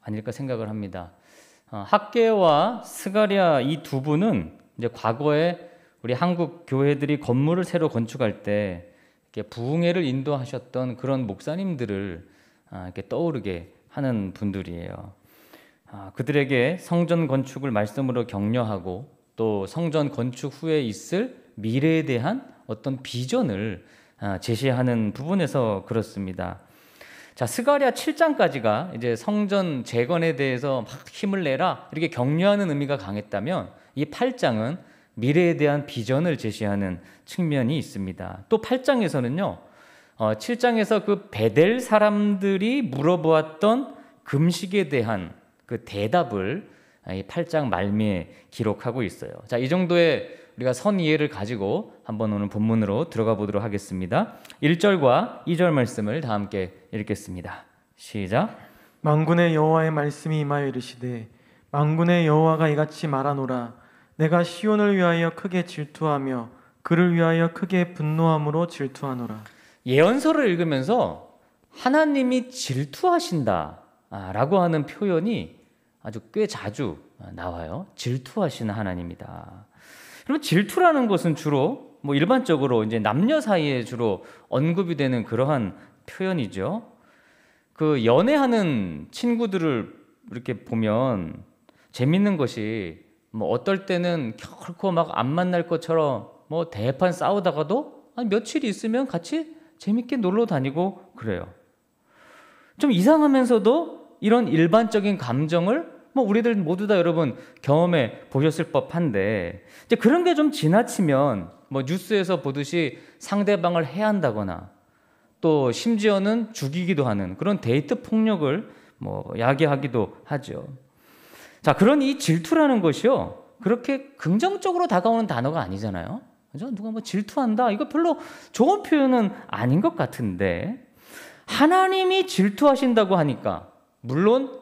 아닐까 생각을 합니다. 학개와 스가랴 이 두 분은 이제 과거에 우리 한국 교회들이 건물을 새로 건축할 때 이렇게 부흥회를 인도하셨던 그런 목사님들을 이렇게 떠오르게 하는 분들이에요. 그들에게 성전 건축을 말씀으로 격려하고 또 성전 건축 후에 있을 미래에 대한 어떤 비전을 제시하는 부분에서 그렇습니다. 자, 스가랴 7장까지가 이제 성전 재건에 대해서 막 힘을 내라 이렇게 격려하는 의미가 강했다면 이 8장은 미래에 대한 비전을 제시하는 측면이 있습니다. 또 8장에서는요, 7장에서 그 베델 사람들이 물어보았던 금식에 대한 그 대답을 이 8장 말미에 기록하고 있어요. 자, 이 정도의 우리가 선 이해를 가지고 한번 오늘 본문으로 들어가 보도록 하겠습니다. 1절과 2절 말씀을 다 함께 읽겠습니다. 시작. 만군의 여호와의 말씀이 임하여 이르시되 만군의 여호와가 이같이 말하노라. 내가 시온을 위하여 크게 질투하며 그를 위하여 크게 분노함으로 질투하노라. 예언서를 읽으면서 하나님이 질투하신다 라고 하는 표현이 아주 꽤 자주 나와요. 질투하시는 하나님이다. 그럼 질투라는 것은 주로 일반적으로 이제 남녀 사이에 주로 언급이 되는 그러한 표현이죠. 그 연애하는 친구들을 이렇게 보면 재밌는 것이 어떨 때는 결코 막 안 만날 것처럼 대판 싸우다가도 며칠 있으면 같이 재밌게 놀러 다니고 그래요. 좀 이상하면서도 이런 일반적인 감정을 우리들 모두 다 여러분 경험해 보셨을 법한데 이제 그런 게 좀 지나치면 뉴스에서 보듯이 상대방을 해한다거나 또 심지어는 죽이기도 하는 그런 데이트 폭력을 야기하기도 하죠. 자, 그런 이 질투라는 것이요 그렇게 긍정적으로 다가오는 단어가 아니잖아요. 그죠? 누가 질투한다 이거 별로 좋은 표현은 아닌 것 같은데 하나님이 질투하신다고 하니까 물론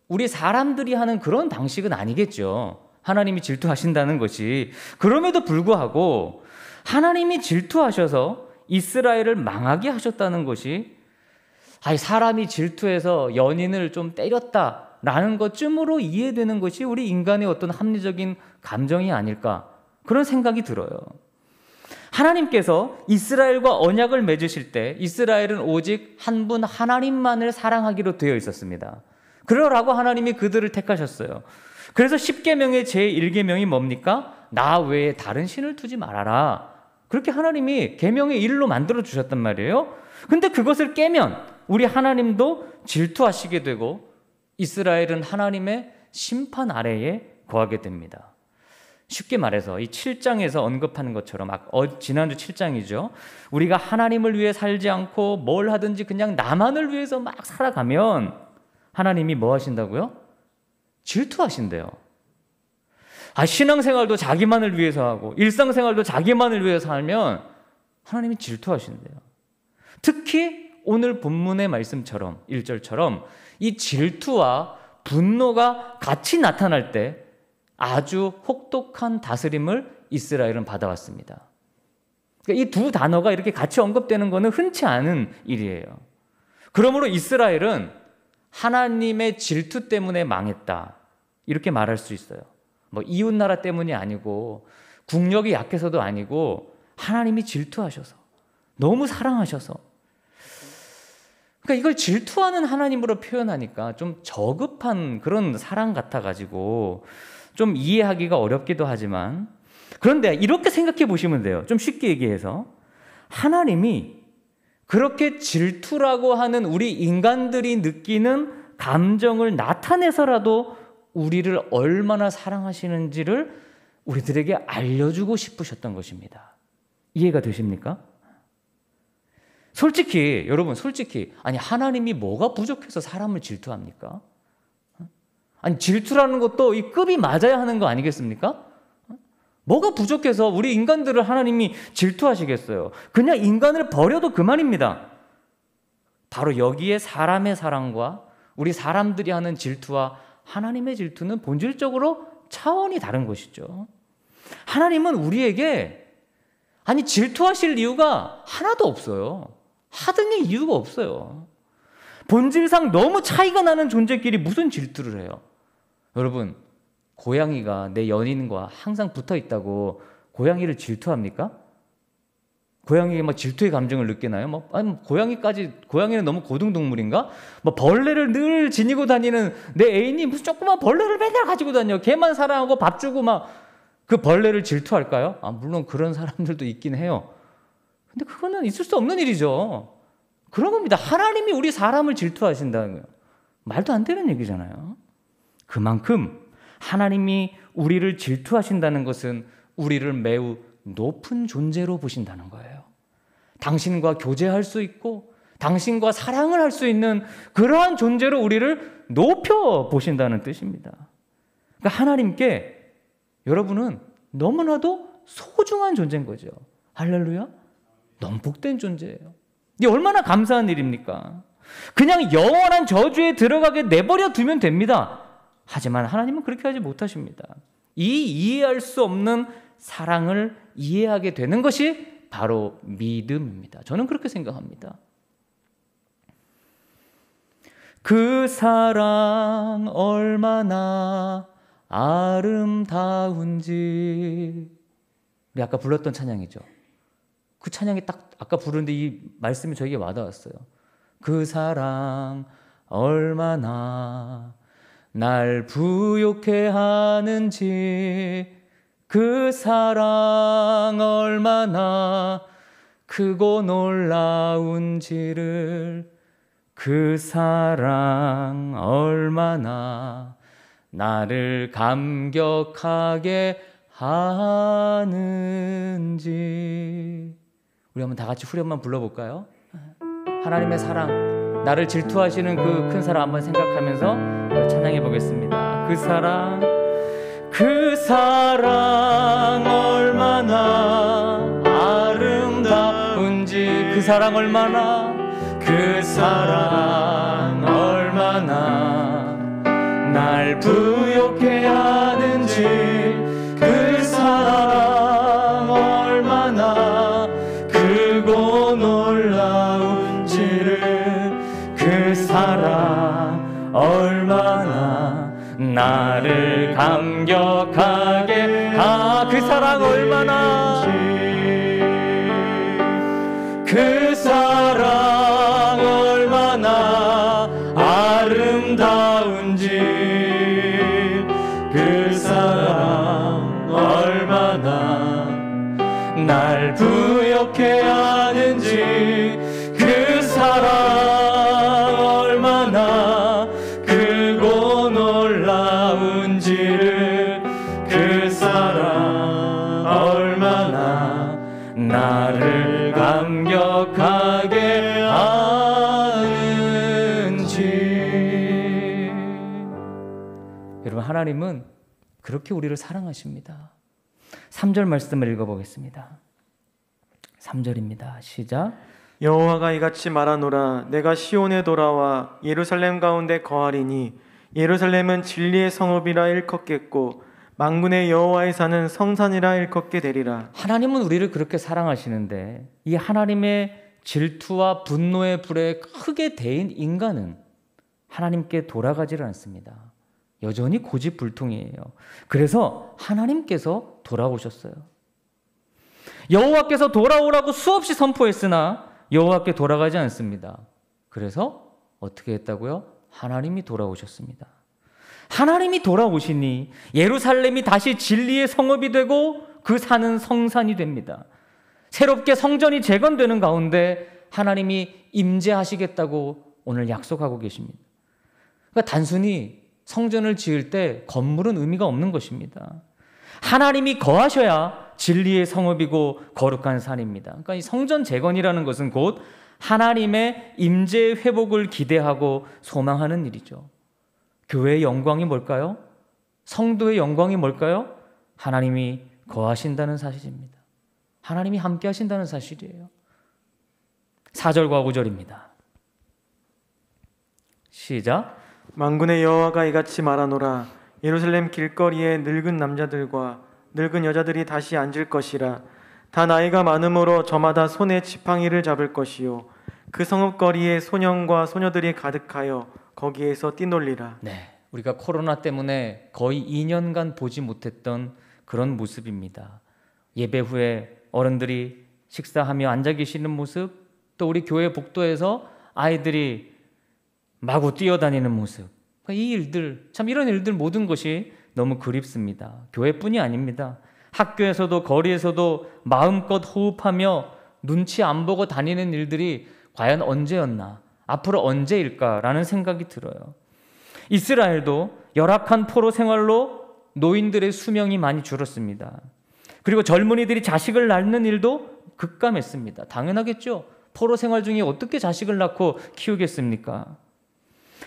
우리 사람들이 하는 그런 방식은 아니겠죠. 하나님이 질투하신다는 것이. 그럼에도 불구하고 하나님이 질투하셔서 이스라엘을 망하게 하셨다는 것이 사람이 질투해서 연인을 좀 때렸다라는 것쯤으로 이해되는 것이 우리 인간의 어떤 합리적인 감정이 아닐까 그런 생각이 들어요. 하나님께서 이스라엘과 언약을 맺으실 때 이스라엘은 오직 한 분 하나님만을 사랑하기로 되어 있었습니다. 그러라고 하나님이 그들을 택하셨어요. 그래서 10계명의 제1계명이 뭡니까? 나 외에 다른 신을 두지 말아라. 그렇게 하나님이 계명의 1로 만들어 주셨단 말이에요. 근데 그것을 깨면 우리 하나님도 질투하시게 되고 이스라엘은 하나님의 심판 아래에 거하게 됩니다. 쉽게 말해서 이 7장에서 언급하는 것처럼 지난주 7장이죠. 우리가 하나님을 위해 살지 않고 뭘 하든지 그냥 나만을 위해서 막 살아가면 하나님이 뭐 하신다고요? 질투하신대요. 신앙생활도 자기만을 위해서 하고 일상생활도 자기만을 위해서 살면 하나님이 질투하신대요. 특히 오늘 본문의 말씀처럼 1절처럼 이 질투와 분노가 같이 나타날 때 아주 혹독한 다스림을 이스라엘은 받아왔습니다. 그러니까 이 두 단어가 이렇게 같이 언급되는 것은 흔치 않은 일이에요. 그러므로 이스라엘은 하나님의 질투 때문에 망했다 이렇게 말할 수 있어요. 이웃 나라 때문이 아니고 국력이 약해서도 아니고 하나님이 질투하셔서 너무 사랑하셔서 그러니까 이걸 질투하는 하나님으로 표현하니까 좀 저급한 그런 사랑 같아가지고 좀 이해하기가 어렵기도 하지만 그런데 이렇게 생각해 보시면 돼요. 좀 쉽게 얘기해서 하나님이 그렇게 질투라고 하는 우리 인간들이 느끼는 감정을 나타내서라도 우리를 얼마나 사랑하시는지를 우리들에게 알려주고 싶으셨던 것입니다. 이해가 되십니까? 여러분 솔직히 하나님이 뭐가 부족해서 사람을 질투합니까? 질투라는 것도 이 급이 맞아야 하는 거 아니겠습니까? 뭐가 부족해서 우리 인간들을 하나님이 질투하시겠어요? 그냥 인간을 버려도 그만입니다. 바로 여기에 사람의 사랑과 우리 사람들이 하는 질투와 하나님의 질투는 본질적으로 차원이 다른 것이죠. 하나님은 우리에게 질투하실 이유가 하나도 없어요. 하등의 이유가 없어요. 본질상 너무 차이가 나는 존재끼리 무슨 질투를 해요? 여러분, 고양이가 내 연인과 항상 붙어 있다고 고양이를 질투합니까? 고양이가 막 질투의 감정을 느끼나요? 고양이는 너무 고등동물인가? 벌레를 늘 지니고 다니는 내 애인이 무슨 조그만 벌레를 맨날 가지고 다녀. 걔만 사랑하고 밥 주고 그 벌레를 질투할까요? 물론 그런 사람들도 있긴 해요. 근데 그거는 있을 수 없는 일이죠. 그런 겁니다. 하나님이 우리 사람을 질투하신다는 거예요. 말도 안 되는 얘기잖아요. 그만큼 하나님이 우리를 질투하신다는 것은 우리를 매우 높은 존재로 보신다는 거예요. 당신과 교제할 수 있고 당신과 사랑을 할 수 있는 그러한 존재로 우리를 높여 보신다는 뜻입니다. 그러니까 하나님께 여러분은 너무나도 소중한 존재인 거죠. 할렐루야. 너무 복된 존재예요. 이게 얼마나 감사한 일입니까? 그냥 영원한 저주에 들어가게 내버려 두면 됩니다. 하지만 하나님은 그렇게 하지 못하십니다. 이 이해할 수 없는 사랑을 이해하게 되는 것이 바로 믿음입니다. 저는 그렇게 생각합니다. 그 사랑 얼마나 아름다운지. 우리 아까 불렀던 찬양이죠. 그 찬양이 딱 아까 부르는데 이 말씀이 저에게 와닿았어요. 그 사랑 얼마나 날 부욕해 하는지, 그 사랑 얼마나 크고 놀라운지를, 그 사랑 얼마나 나를 감격하게 하는지. 우리 한번 다 같이 후렴만 불러볼까요? 하나님의 사랑, 나를 질투하시는 그 큰 사랑 한번 생각하면서 찬양해 보겠습니다. 그 사랑, 그 사랑 얼마나 아름다운지, 그 사랑 얼마나, 그 사랑 얼마나 날 부욕해 하는지, 그 사랑 얼마나 크고 놀라운지를, 그 사랑 얼마나 나를 감격하게 그 사랑 얼마나, 그 사랑 얼마나 아름다운지, 그 사랑 얼마나 날 부욕해 하는지, 그 사랑 얼마나 크고 놀라운지를, 그 사랑 얼마나 나를 감격하게 하는지. 여러분, 하나님은 그렇게 우리를 사랑하십니다. 3절 말씀을 읽어보겠습니다. 3절입니다. 시작. 여호와가 이같이 말하노라. 내가 시온에 돌아와 예루살렘 가운데 거하리니 예루살렘은 진리의 성읍이라 일컫겠고 만군의 여호와의 산은 성산이라 일컫게 되리라. 하나님은 우리를 그렇게 사랑하시는데 이 하나님의 질투와 분노의 불에 크게 데인 인간은 하나님께 돌아가지를 않습니다. 여전히 고집불통이에요. 그래서 하나님께서 돌아오셨어요. 여호와께서 돌아오라고 수없이 선포했으나 여호와께 돌아가지 않습니다. 그래서 어떻게 했다고요? 하나님이 돌아오셨습니다. 하나님이 돌아오시니 예루살렘이 다시 진리의 성읍이 되고 그 산은 성산이 됩니다. 새롭게 성전이 재건되는 가운데 하나님이 임재하시겠다고 오늘 약속하고 계십니다. 그러니까 단순히 성전을 지을 때 건물은 의미가 없는 것입니다. 하나님이 거하셔야 진리의 성읍이고 거룩한 산입니다. 그러니까 이 성전 재건이라는 것은 곧 하나님의 임재의 회복을 기대하고 소망하는 일이죠. 교회의 영광이 뭘까요? 성도의 영광이 뭘까요? 하나님이 거하신다는 사실입니다. 하나님이 함께 하신다는 사실이에요. 4절과 5절입니다. 시작. 만군의 여호와가 이같이 말하노라. 예루살렘 길거리에 늙은 남자들과 늙은 여자들이 다시 앉을 것이라. 다 나이가 많음으로 저마다 손에 지팡이를 잡을 것이요 그 성읍거리에 소년과 소녀들이 가득하여 거기에서 뛰놀리라. 네, 우리가 코로나 때문에 거의 2년간 보지 못했던 그런 모습입니다. 예배 후에 어른들이 식사하며 앉아 계시는 모습, 또 우리 교회 복도에서 아이들이 마구 뛰어다니는 모습, 이 일들, 참 이런 일들 모든 것이 너무 그립습니다. 교회뿐이 아닙니다. 학교에서도 거리에서도 마음껏 호흡하며 눈치 안 보고 다니는 일들이 과연 언제였나, 앞으로 언제일까라는 생각이 들어요. 이스라엘도 열악한 포로 생활로 노인들의 수명이 많이 줄었습니다. 그리고 젊은이들이 자식을 낳는 일도 급감했습니다. 당연하겠죠. 포로 생활 중에 어떻게 자식을 낳고 키우겠습니까?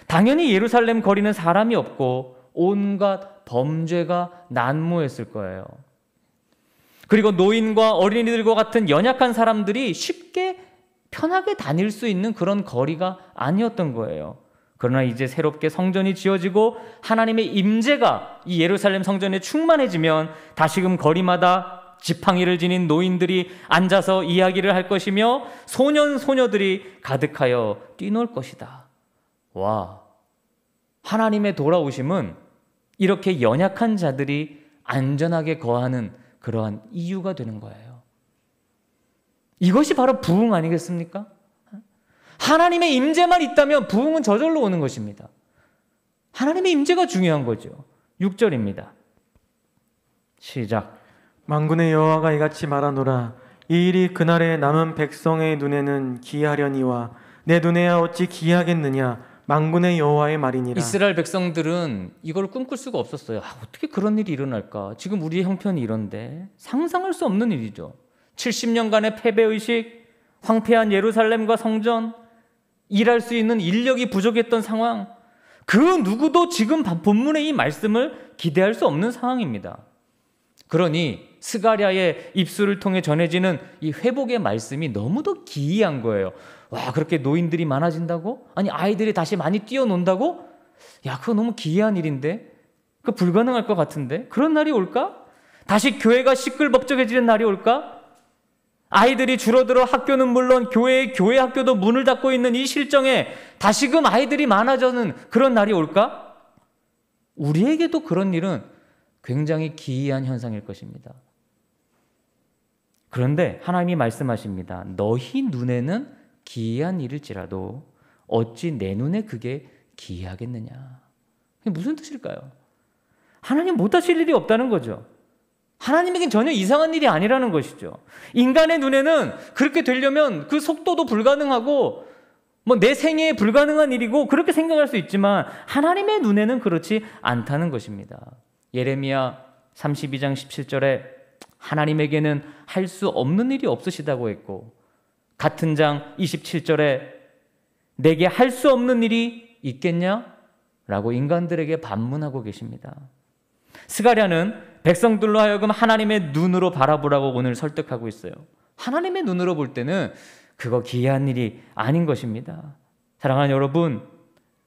당연히 예루살렘 거리는 사람이 없고 온갖 범죄가 난무했을 거예요. 그리고 노인과 어린이들과 같은 연약한 사람들이 쉽게 편하게 다닐 수 있는 그런 거리가 아니었던 거예요. 그러나 이제 새롭게 성전이 지어지고 하나님의 임재가 이 예루살렘 성전에 충만해지면 다시금 거리마다 지팡이를 지닌 노인들이 앉아서 이야기를 할 것이며 소년 소녀들이 가득하여 뛰놀 것이다. 와, 하나님의 돌아오심은 이렇게 연약한 자들이 안전하게 거하는 그러한 이유가 되는 거예요. 이것이 바로 부흥 아니겠습니까? 하나님의 임재만 있다면 부흥은 저절로 오는 것입니다. 하나님의 임재가 중요한 거죠. 6절입니다. 시작. 만군의 여호와가 이같이 말하노라. 이 일이 그날에 남은 백성의 눈에는 기이하려니와 내 눈에야 어찌 기이하겠느냐. 만군의 여호와의 말이니라. 이스라엘 백성들은 이걸 꿈꿀 수가 없었어요. 어떻게 그런 일이 일어날까? 지금 우리의 형편이 이런데 상상할 수 없는 일이죠. 70년간의 패배의식, 황폐한 예루살렘과 성전, 일할 수 있는 인력이 부족했던 상황, 그 누구도 지금 본문의 이 말씀을 기대할 수 없는 상황입니다. 그러니 스가랴의 입술을 통해 전해지는 이 회복의 말씀이 너무도 기이한 거예요. 와, 그렇게 노인들이 많아진다고? 아니, 아이들이 다시 많이 뛰어논다고? 야, 그거 너무 기이한 일인데? 그거 불가능할 것 같은데? 그런 날이 올까? 다시 교회가 시끌벅적해지는 날이 올까? 아이들이 줄어들어 학교는 물론 교회 학교도 문을 닫고 있는 이 실정에 다시금 아이들이 많아지는 그런 날이 올까? 우리에게도 그런 일은 굉장히 기이한 현상일 것입니다. 그런데 하나님이 말씀하십니다. 너희 눈에는 기이한 일일지라도 어찌 내 눈에 그게 기이하겠느냐. 그게 무슨 뜻일까요? 하나님 못하실 일이 없다는 거죠. 하나님에겐 전혀 이상한 일이 아니라는 것이죠. 인간의 눈에는 그렇게 되려면 그 속도도 불가능하고 내 생애에 불가능한 일이고 그렇게 생각할 수 있지만 하나님의 눈에는 그렇지 않다는 것입니다. 예레미야 32장 17절에 하나님에게는 할 수 없는 일이 없으시다고 했고, 같은 장 27절에 내게 할 수 없는 일이 있겠냐? 라고 인간들에게 반문하고 계십니다. 스가랴는 백성들로 하여금 하나님의 눈으로 바라보라고 오늘 설득하고 있어요. 하나님의 눈으로 볼 때는 그거 기이한 일이 아닌 것입니다. 사랑하는 여러분,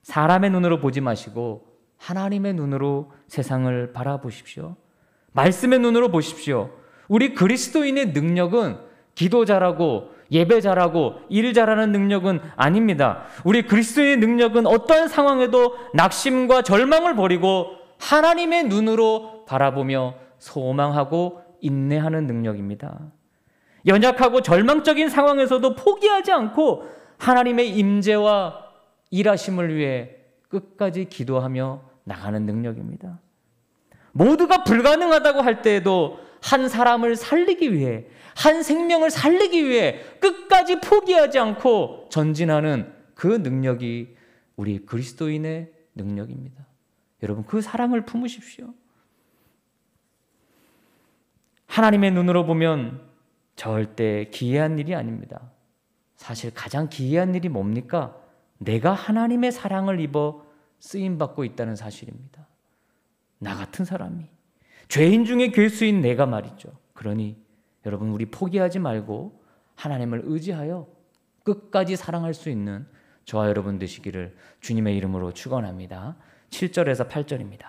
사람의 눈으로 보지 마시고 하나님의 눈으로 세상을 바라보십시오. 말씀의 눈으로 보십시오. 우리 그리스도인의 능력은 기도 잘하고 예배 잘하고 일 잘하는 능력은 아닙니다. 우리 그리스도인의 능력은 어떠한 상황에도 낙심과 절망을 버리고 하나님의 눈으로 바라보며 소망하고 인내하는 능력입니다. 연약하고 절망적인 상황에서도 포기하지 않고 하나님의 임재와 일하심을 위해 끝까지 기도하며 나가는 능력입니다. 모두가 불가능하다고 할 때에도 한 사람을 살리기 위해, 한 생명을 살리기 위해 끝까지 포기하지 않고 전진하는 그 능력이 우리 그리스도인의 능력입니다. 여러분, 그 사랑을 품으십시오. 하나님의 눈으로 보면 절대 기이한 일이 아닙니다. 사실 가장 기이한 일이 뭡니까? 내가 하나님의 사랑을 입어 쓰임받고 있다는 사실입니다. 나 같은 사람이, 죄인 중에 괴수인 내가 말이죠. 그러니 여러분, 우리 포기하지 말고 하나님을 의지하여 끝까지 사랑할 수 있는 저와 여러분 되시기를 주님의 이름으로 축원합니다. 7절에서 8절입니다.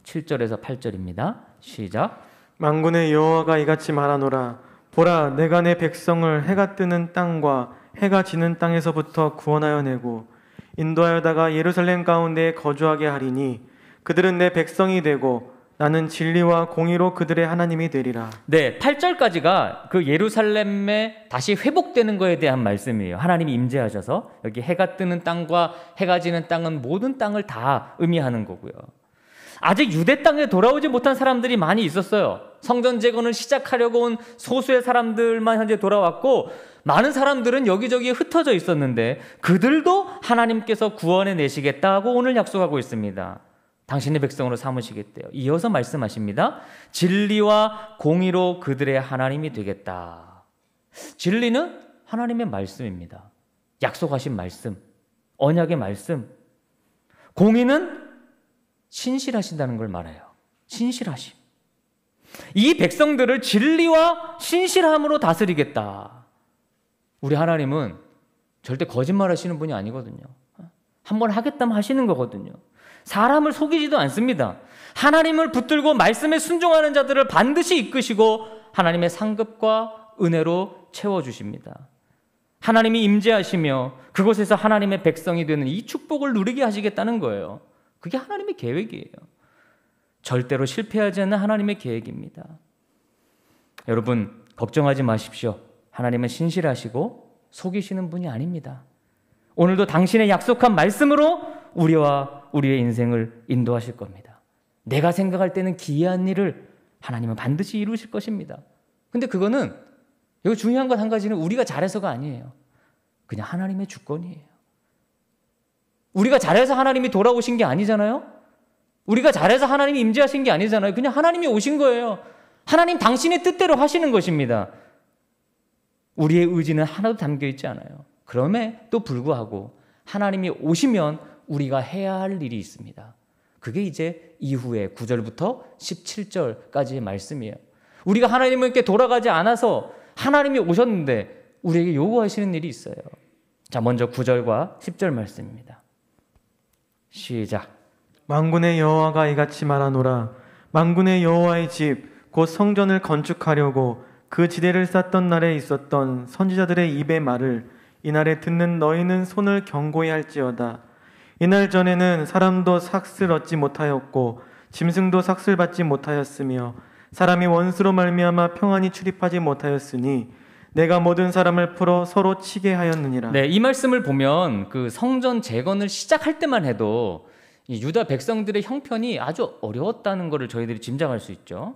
7절에서 8절입니다. 시작. 만군의 여호와가 이같이 말하노라. 보라, 내가 내 백성을 해가 뜨는 땅과 해가 지는 땅에서부터 구원하여 내고 인도하여다가 예루살렘 가운데 거주하게 하리니 그들은 내 백성이 되고 나는 진리와 공의로 그들의 하나님이 되리라. 네, 8절까지가 그 예루살렘에 다시 회복되는 것에 대한 말씀이에요. 하나님이 임재하셔서 여기 해가 뜨는 땅과 해가 지는 땅은 모든 땅을 다 의미하는 거고요. 아직 유대 땅에 돌아오지 못한 사람들이 많이 있었어요. 성전 재건을 시작하려고 온 소수의 사람들만 현재 돌아왔고, 많은 사람들은 여기저기에 흩어져 있었는데 그들도 하나님께서 구원해 내시겠다고 오늘 약속하고 있습니다. 당신의 백성으로 삼으시겠대요. 이어서 말씀하십니다. 진리와 공의로 그들의 하나님이 되겠다. 진리는 하나님의 말씀입니다. 약속하신 말씀, 언약의 말씀. 공의는 신실하신다는 걸 말해요. 신실하심. 이 백성들을 진리와 신실함으로 다스리겠다. 우리 하나님은 절대 거짓말하시는 분이 아니거든요. 한번 하겠다면 하시는 거거든요. 사람을 속이지도 않습니다. 하나님을 붙들고 말씀에 순종하는 자들을 반드시 이끄시고 하나님의 상급과 은혜로 채워주십니다. 하나님이 임재하시며 그곳에서 하나님의 백성이 되는 이 축복을 누리게 하시겠다는 거예요. 그게 하나님의 계획이에요. 절대로 실패하지 않는 하나님의 계획입니다. 여러분, 걱정하지 마십시오. 하나님은 신실하시고 속이시는 분이 아닙니다. 오늘도 당신의 약속한 말씀으로 우리와 우리의 인생을 인도하실 겁니다. 내가 생각할 때는 기이한 일을 하나님은 반드시 이루실 것입니다. 근데 그거는, 여기 중요한 것 한 가지는 우리가 잘해서가 아니에요. 그냥 하나님의 주권이에요. 우리가 잘해서 하나님이 돌아오신 게 아니잖아요. 우리가 잘해서 하나님이 임재하신 게 아니잖아요. 그냥 하나님이 오신 거예요. 하나님 당신의 뜻대로 하시는 것입니다. 우리의 의지는 하나도 담겨 있지 않아요. 그럼에도 불구하고 하나님이 오시면 우리가 해야 할 일이 있습니다. 그게 이제 이후에 9절부터 17절까지의 말씀이에요. 우리가 하나님께 돌아가지 않아서 하나님이 오셨는데 우리에게 요구하시는 일이 있어요. 자, 먼저 9절과 10절 말씀입니다. 시작. 만군의 여호와가 이같이 말하노라. 만군의 여호와의 집 곧 성전을 건축하려고 그 지대를 쌓던 날에 있었던 선지자들의 입의 말을 이날에 듣는 너희는 손을 견고히 할지어다. 이날 전에는 사람도 삭슬 얻지 못하였고 짐승도 삭슬 받지 못하였으며 사람이 원수로 말미암아 평안히 출입하지 못하였으니 내가 모든 사람을 풀어 서로 치게 하였느니라. 네, 이 말씀을 보면 그 성전 재건을 시작할 때만 해도 이 유다 백성들의 형편이 아주 어려웠다는 것을 저희들이 짐작할 수 있죠.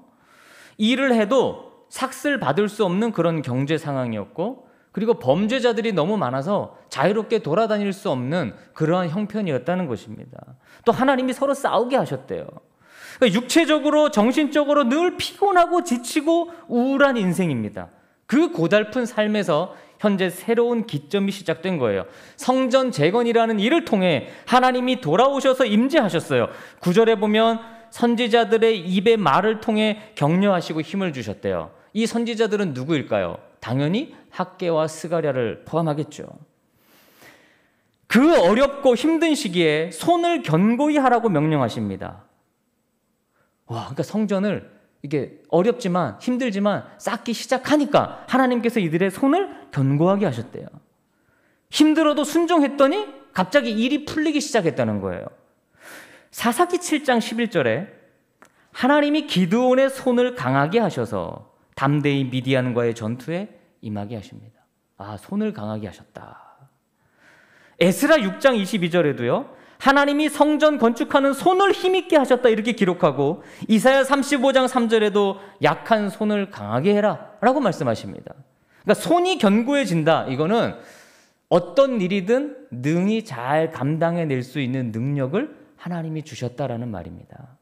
일을 해도 삭슬 받을 수 없는 그런 경제 상황이었고, 그리고 범죄자들이 너무 많아서 자유롭게 돌아다닐 수 없는 그러한 형편이었다는 것입니다. 또 하나님이 서로 싸우게 하셨대요. 그러니까 육체적으로 정신적으로 늘 피곤하고 지치고 우울한 인생입니다. 그 고달픈 삶에서 현재 새로운 기점이 시작된 거예요. 성전 재건이라는 일을 통해 하나님이 돌아오셔서 임재하셨어요. 9절에 보면 선지자들의 입의 말을 통해 격려하시고 힘을 주셨대요. 이 선지자들은 누구일까요? 당연히 학개와 스가랴를 포함하겠죠. 그 어렵고 힘든 시기에 손을 견고히 하라고 명령하십니다. 와, 그러니까 성전을 이게 어렵지만 힘들지만 쌓기 시작하니까 하나님께서 이들의 손을 견고하게 하셨대요. 힘들어도 순종했더니 갑자기 일이 풀리기 시작했다는 거예요. 사사기 7장 11절에 하나님이 기드온의 손을 강하게 하셔서 담대히 미디안과의 전투에 임하게 하십니다. 아, 손을 강하게 하셨다. 에스라 6장 22절에도요. 하나님이 성전 건축하는 손을 힘있게 하셨다 이렇게 기록하고 이사야 35장 3절에도 약한 손을 강하게 해라 라고 말씀하십니다. 그러니까 손이 견고해진다. 이거는 어떤 일이든 능히 잘 감당해낼 수 있는 능력을 하나님이 주셨다라는 말입니다.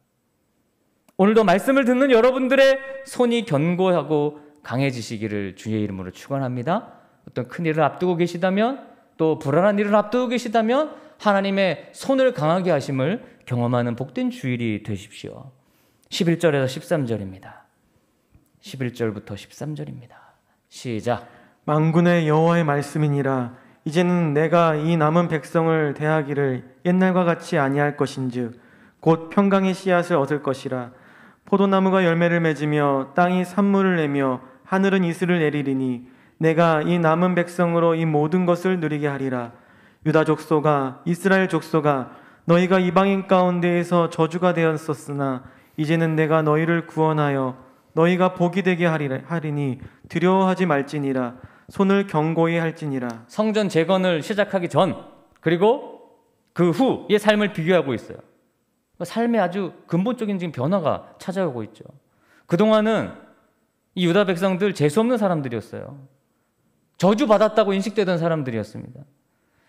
오늘도 말씀을 듣는 여러분들의 손이 견고하고 강해지시기를 주의 이름으로 축원합니다. 어떤 큰일을 앞두고 계시다면, 또 불안한 일을 앞두고 계시다면 하나님의 손을 강하게 하심을 경험하는 복된 주일이 되십시오. 11절에서 13절입니다. 11절부터 13절입니다. 시작. 만군의 여호와의 말씀이니라. 이제는 내가 이 남은 백성을 대하기를 옛날과 같이 아니할 것인즉 곧 평강의 씨앗을 얻을 것이라. 포도나무가 열매를 맺으며 땅이 산물을 내며 하늘은 이슬을 내리리니 내가 이 남은 백성으로 이 모든 것을 누리게 하리라. 유다 족속아, 이스라엘 족속아, 너희가 이방인 가운데에서 저주가 되었었으나 이제는 내가 너희를 구원하여 너희가 복이 되게 하리니 두려워하지 말지니라. 손을 견고히 할지니라. 성전 재건을 시작하기 전 그리고 그 후의 삶을 비교하고 있어요. 삶에 아주 근본적인 지금 변화가 찾아오고 있죠. 그동안은 이 유다 백성들 재수 없는 사람들이었어요. 저주받았다고 인식되던 사람들이었습니다.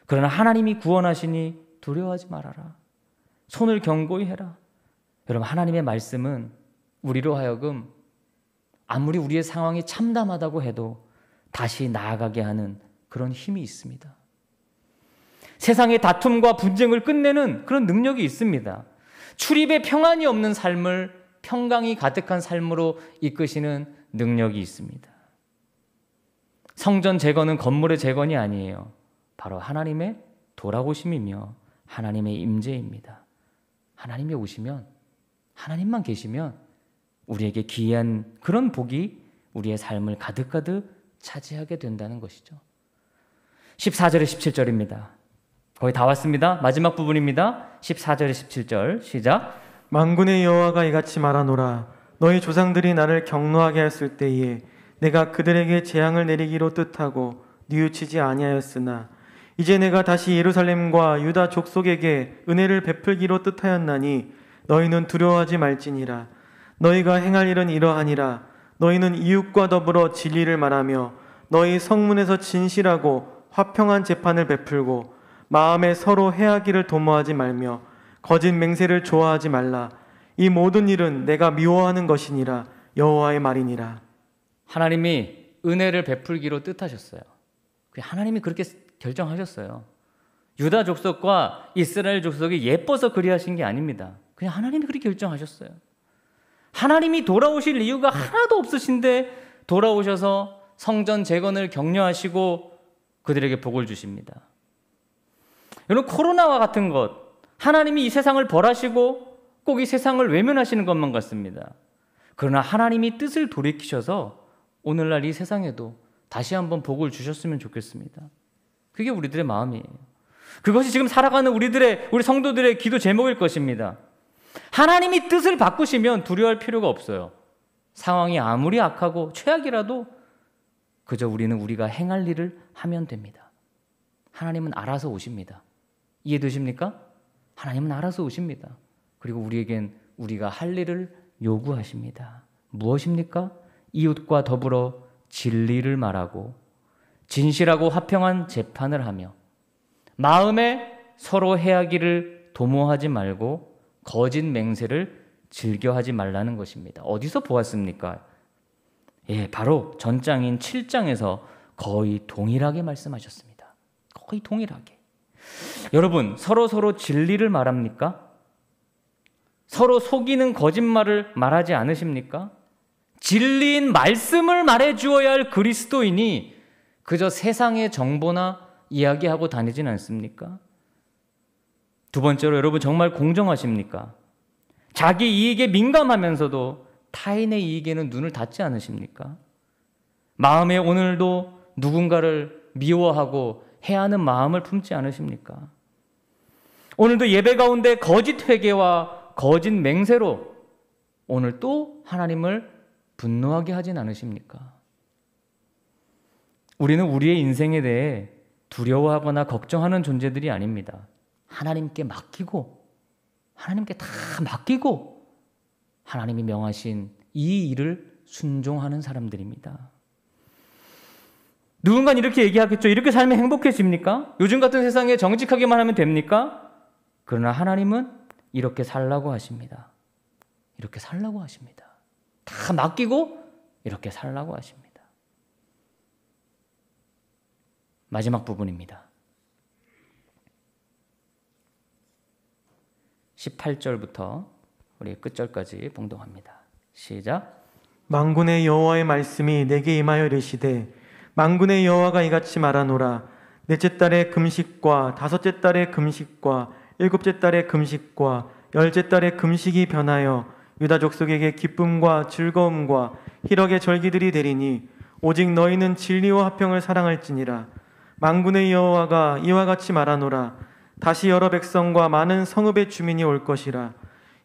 그러나 하나님이 구원하시니 두려워하지 말아라. 손을 견고히 해라. 여러분, 하나님의 말씀은 우리로 하여금 아무리 우리의 상황이 참담하다고 해도 다시 나아가게 하는 그런 힘이 있습니다. 세상의 다툼과 분쟁을 끝내는 그런 능력이 있습니다. 출입에 평안이 없는 삶을 평강이 가득한 삶으로 이끄시는 능력이 있습니다. 성전 재건은 건물의 재건이 아니에요. 바로 하나님의 돌아오심이며 하나님의 임재입니다. 하나님이 오시면, 하나님만 계시면 우리에게 기이한 그런 복이 우리의 삶을 가득가득 차지하게 된다는 것이죠. 14절에 17절입니다. 거의 다 왔습니다. 마지막 부분입니다. 14절에 17절 시작. 만군의 여호와가 이같이 말하노라. 너희 조상들이 나를 경노하게 했을 때에 내가 그들에게 재앙을 내리기로 뜻하고 뉘우치지 아니하였으나 이제 내가 다시 예루살렘과 유다 족속에게 은혜를 베풀기로 뜻하였나니 너희는 두려워하지 말지니라. 너희가 행할 일은 이러하니라. 너희는 이웃과 더불어 진리를 말하며 너희 성문에서 진실하고 화평한 재판을 베풀고 마음에 서로 해하기를 도모하지 말며 거짓 맹세를 좋아하지 말라. 이 모든 일은 내가 미워하는 것이니라. 여호와의 말이니라. 하나님이 은혜를 베풀기로 뜻하셨어요. 하나님이 그렇게 결정하셨어요. 유다 족속과 이스라엘 족속이 예뻐서 그리하신 게 아닙니다. 그냥 하나님이 그렇게 결정하셨어요. 하나님이 돌아오실 이유가 하나도 없으신데 돌아오셔서 성전 재건을 격려하시고 그들에게 복을 주십니다. 여러분, 코로나와 같은 것, 하나님이 이 세상을 벌하시고 꼭 이 세상을 외면하시는 것만 같습니다. 그러나 하나님이 뜻을 돌이키셔서 오늘날 이 세상에도 다시 한번 복을 주셨으면 좋겠습니다. 그게 우리들의 마음이에요. 그것이 지금 살아가는 우리 성도들의 기도 제목일 것입니다. 하나님이 뜻을 바꾸시면 두려워할 필요가 없어요. 상황이 아무리 악하고 최악이라도 그저 우리가 행할 일을 하면 됩니다. 하나님은 알아서 오십니다. 이해되십니까? 하나님은 알아서 오십니다. 그리고 우리에겐 우리가 할 일을 요구하십니다. 무엇입니까? 이웃과 더불어 진리를 말하고 진실하고 화평한 재판을 하며 마음에 서로 해하기를 도모하지 말고 거짓 맹세를 즐겨하지 말라는 것입니다. 어디서 보았습니까? 바로 전장인 7장에서 거의 동일하게 말씀하셨습니다. 거의 동일하게. 여러분, 서로 진리를 말합니까? 서로 속이는 거짓말을 말하지 않으십니까? 진리인 말씀을 말해주어야 할 그리스도인이 그저 세상의 정보나 이야기하고 다니진 않습니까? 두 번째로, 여러분 정말 공정하십니까? 자기 이익에 민감하면서도 타인의 이익에는 눈을 닫지 않으십니까? 마음에 오늘도 누군가를 미워하고 해하는 마음을 품지 않으십니까? 오늘도 예배 가운데 거짓 회개와 거짓 맹세로 오늘 또 하나님을 분노하게 하진 않으십니까? 우리는 우리의 인생에 대해 두려워하거나 걱정하는 존재들이 아닙니다. 하나님께 맡기고, 하나님께 다 맡기고 하나님이 명하신 이 일을 순종하는 사람들입니다. 누군가는 이렇게 얘기하겠죠. 이렇게 살면 행복해집니까? 요즘 같은 세상에 정직하게만 하면 됩니까? 그러나 하나님은 이렇게 살라고 하십니다. 이렇게 살라고 하십니다. 다 맡기고 이렇게 살라고 하십니다. 마지막 부분입니다. 18절부터 우리 끝절까지 봉독합니다. 시작. 만군의 여호와의 말씀이 내게 임하여 이르시되 만군의 여호와가 이같이 말하노라. 넷째 달의 금식과 다섯째 달의 금식과 일곱째 달의 금식과 열째 달의 금식이 변하여 유다 족속에게 기쁨과 즐거움과 희락의 절기들이 되리니 오직 너희는 진리와 화평을 사랑할지니라. 만군의 여호와가 이와 같이 말하노라. 다시 여러 백성과 많은 성읍의 주민이 올 것이라.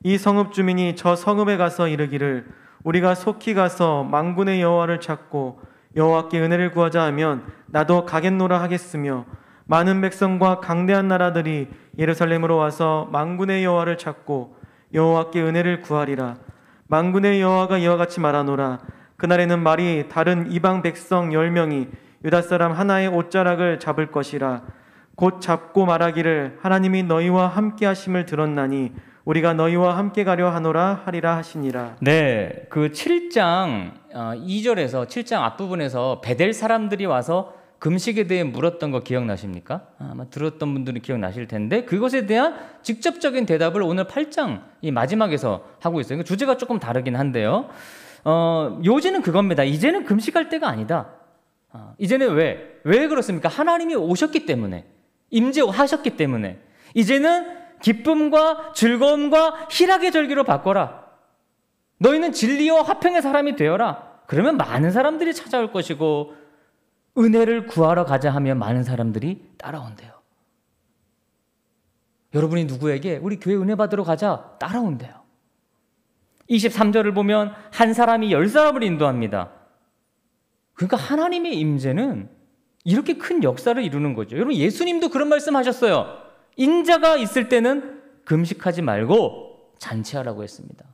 이 성읍 주민이 저 성읍에 가서 이르기를 우리가 속히 가서 만군의 여호와를 찾고 여호와께 은혜를 구하자 하면 나도 가겠노라 하겠으며, 많은 백성과 강대한 나라들이 예루살렘으로 와서 만군의 여호와를 찾고 여호와께 은혜를 구하리라. 만군의 여호와가 이와 같이 말하노라. 그날에는 말이 다른 이방 백성 10명이 유다 사람 하나의 옷자락을 잡을 것이라. 곧 잡고 말하기를 하나님이 너희와 함께 하심을 들었나니 우리가 너희와 함께 가려 하노라 하리라 하시니라. 네, 그 7장 2절에서 7장 앞부분에서 베델 사람들이 와서 금식에 대해 물었던 거 기억나십니까? 아마 들었던 분들은 기억나실 텐데 그것에 대한 직접적인 대답을 오늘 8장 이 마지막에서 하고 있어요. 그러니까 주제가 조금 다르긴 한데요. 요지는 그겁니다. 이제는 금식할 때가 아니다. 이제는 왜 그렇습니까? 하나님이 오셨기 때문에, 임재하셨기 때문에 이제는 기쁨과 즐거움과 희락의 절기로 바꿔라. 너희는 진리와 화평의 사람이 되어라. 그러면 많은 사람들이 찾아올 것이고 은혜를 구하러 가자 하면 많은 사람들이 따라온대요. 여러분이 누구에게 우리 교회 은혜 받으러 가자 따라온대요. 23절을 보면 한 사람이 10사람을 인도합니다. 그러니까 하나님의 임재는 이렇게 큰 역사를 이루는 거죠. 여러분 예수님도 그런 말씀 하셨어요. 인자가 있을 때는 금식하지 말고 잔치하라고 했습니다.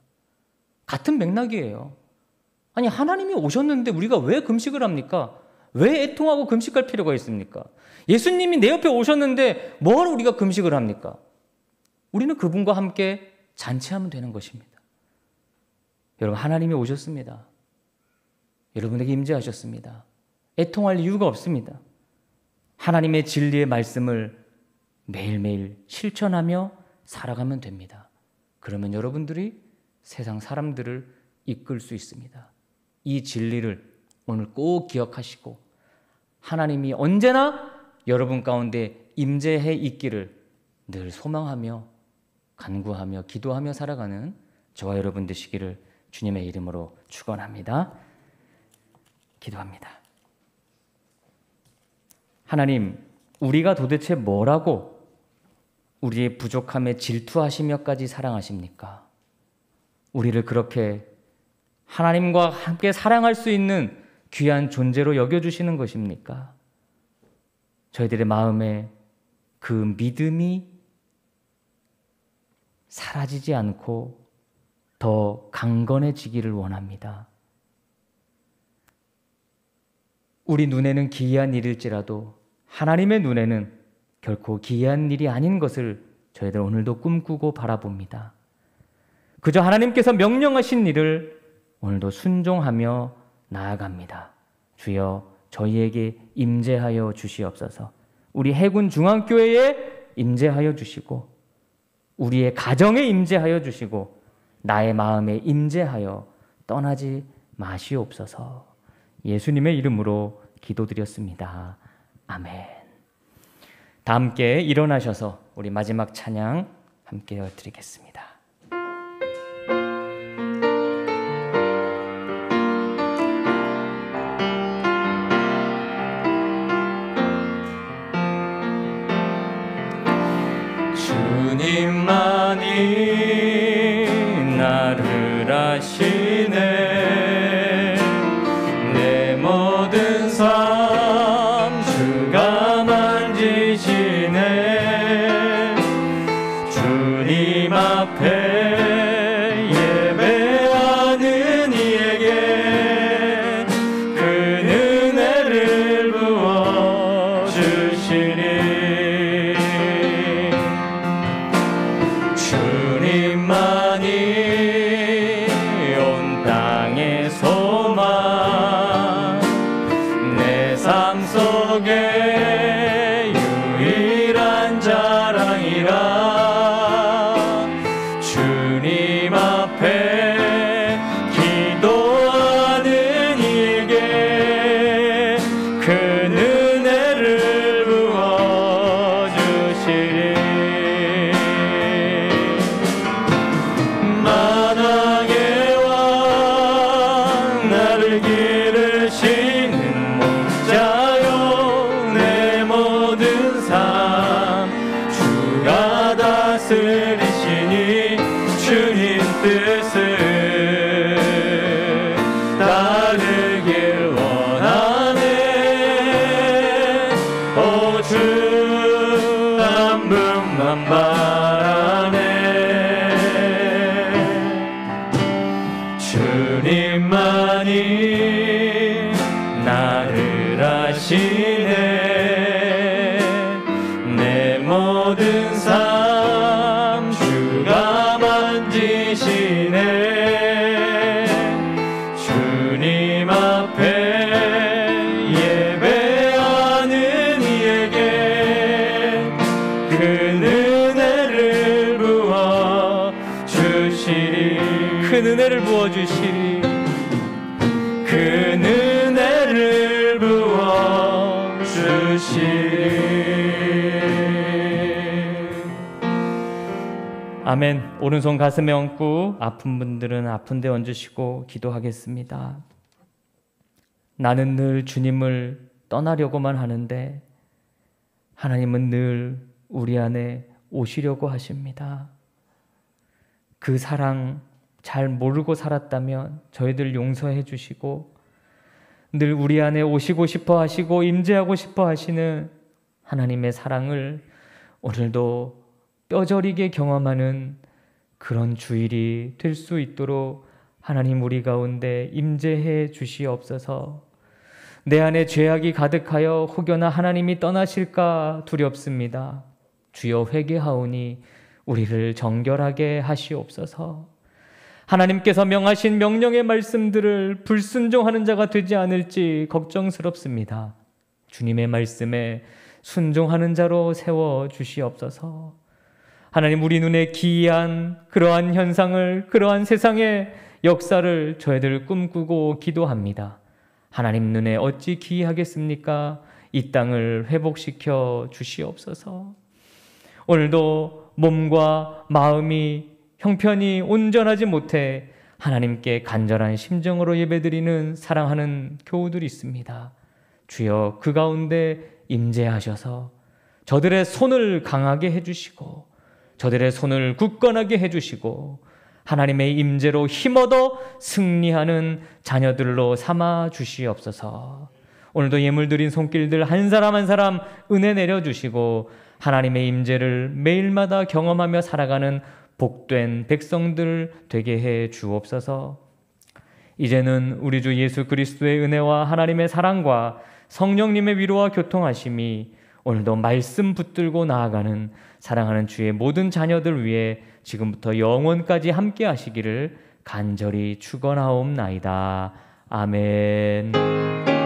같은 맥락이에요. 아니 하나님이 오셨는데 우리가 왜 금식을 합니까? 왜 애통하고 금식할 필요가 있습니까? 예수님이 내 옆에 오셨는데 뭐하러 우리가 금식을 합니까? 우리는 그분과 함께 잔치하면 되는 것입니다. 여러분 하나님이 오셨습니다. 여러분에게 임재하셨습니다. 애통할 이유가 없습니다. 하나님의 진리의 말씀을 매일매일 실천하며 살아가면 됩니다. 그러면 여러분들이 세상 사람들을 이끌 수 있습니다. 이 진리를 오늘 꼭 기억하시고 하나님이 언제나 여러분 가운데 임재해 있기를 늘 소망하며 간구하며 기도하며 살아가는 저와 여러분 되시기를 주님의 이름으로 축원합니다. 기도합니다. 하나님, 우리가 도대체 뭐라고 우리의 부족함에 질투하시며까지 사랑하십니까? 우리를 그렇게 하나님과 함께 사랑할 수 있는 귀한 존재로 여겨주시는 것입니까? 저희들의 마음에 그 믿음이 사라지지 않고 더 강건해지기를 원합니다. 우리 눈에는 기이한 일일지라도 하나님의 눈에는 결코 기이한 일이 아닌 것을 저희들 오늘도 꿈꾸고 바라봅니다. 그저 하나님께서 명령하신 일을 오늘도 순종하며 나아갑니다. 주여 저희에게 임재하여 주시옵소서. 우리 해군 중앙교회에 임재하여 주시고 우리의 가정에 임재하여 주시고 나의 마음에 임재하여 떠나지 마시옵소서. 예수님의 이름으로 기도드렸습니다. 아멘. 다 함께 일어나셔서 우리 마지막 찬양 함께 드리겠습니다. 주님만이 나를 아시네. 내 모든 삶 주가 만지시네. 주님 앞에 예배하는 이에게 그 은혜를 부어주시니. 주님만이 온 땅의 소망, 내 삶 속에 유일한 자랑이라. 주 은혜를 부어주시리. 그 은혜를 부어주시리. 아멘. 오른손 가슴에 얹고 아픈 분들은 아픈 데 얹으시고 기도하겠습니다. 나는 늘 주님을 떠나려고만 하는데 하나님은 늘 우리 안에 오시려고 하십니다. 그 사랑 잘 모르고 살았다면 저희들 용서해 주시고 늘 우리 안에 오시고 싶어 하시고 임재하고 싶어 하시는 하나님의 사랑을 오늘도 뼈저리게 경험하는 그런 주일이 될 수 있도록 하나님 우리 가운데 임재해 주시옵소서. 내 안에 죄악이 가득하여 혹여나 하나님이 떠나실까 두렵습니다. 주여 회개하오니 우리를 정결하게 하시옵소서. 하나님께서 명하신 명령의 말씀들을 불순종하는 자가 되지 않을지 걱정스럽습니다. 주님의 말씀에 순종하는 자로 세워 주시옵소서. 하나님, 우리 눈에 기이한 그러한 현상을, 그러한 세상의 역사를 저희들 꿈꾸고 기도합니다. 하나님 눈에 어찌 기이하겠습니까? 이 땅을 회복시켜 주시옵소서. 오늘도 몸과 마음이 형편이 온전하지 못해 하나님께 간절한 심정으로 예배드리는 사랑하는 교우들이 있습니다. 주여 그 가운데 임재하셔서 저들의 손을 강하게 해주시고 저들의 손을 굳건하게 해주시고 하나님의 임재로 힘얻어 승리하는 자녀들로 삼아 주시옵소서. 오늘도 예물 드린 손길들 한 사람 한 사람 은혜 내려주시고 하나님의 임재를 매일마다 경험하며 살아가는 복된 백성들 되게 해 주옵소서. 이제는 우리 주 예수 그리스도의 은혜와 하나님의 사랑과 성령님의 위로와 교통하심이 오늘도 말씀 붙들고 나아가는 사랑하는 주의 모든 자녀들 위해 지금부터 영원까지 함께 하시기를 간절히 축원하옵나이다. 아멘.